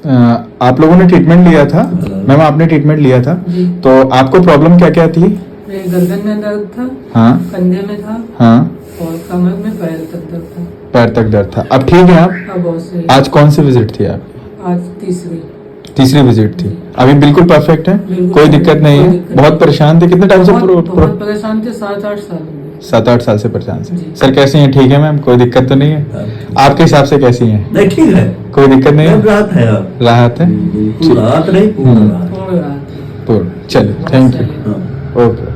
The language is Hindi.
आप लोगों ने ट्रीटमेंट लिया था मैम, आपने ट्रीटमेंट लिया था, जी। तो आपको प्रॉब्लम क्या क्या थी? मेरे गर्दन में दर्द था, हाँ कंधे में था हाँ, और कमर में पैर तक दर्द था। पैर तक दर्द था। अब ठीक है आप? अब बहुत सही। आज कौन सी विजिट थी आपकी? आज तीसरी। तीसरी विजिट थी। अभी बिल्कुल परफेक्ट है, बिल्कुल कोई दिक्कत नहीं कोई है? दिक्कत बहुत नहीं। परेशान थे, कितने टाइम से? बहुत परेशान थे, 7-8 साल हो गए। 7-8 साल से परेशान से। जी। सर कैसी हैं? ठीक है मैम, कोई दिक्कत तो नहीं है? आपके हिसाब से कैसी हैं? नहीं ठीक है, कोई दिक्कत नहीं है? राहत है अब। राहत है? बिल्कुल राहत नहीं, पूर्ण राहत। पूर्ण राहत है। तो चलिए, थैंक यू। हाँ। ओके।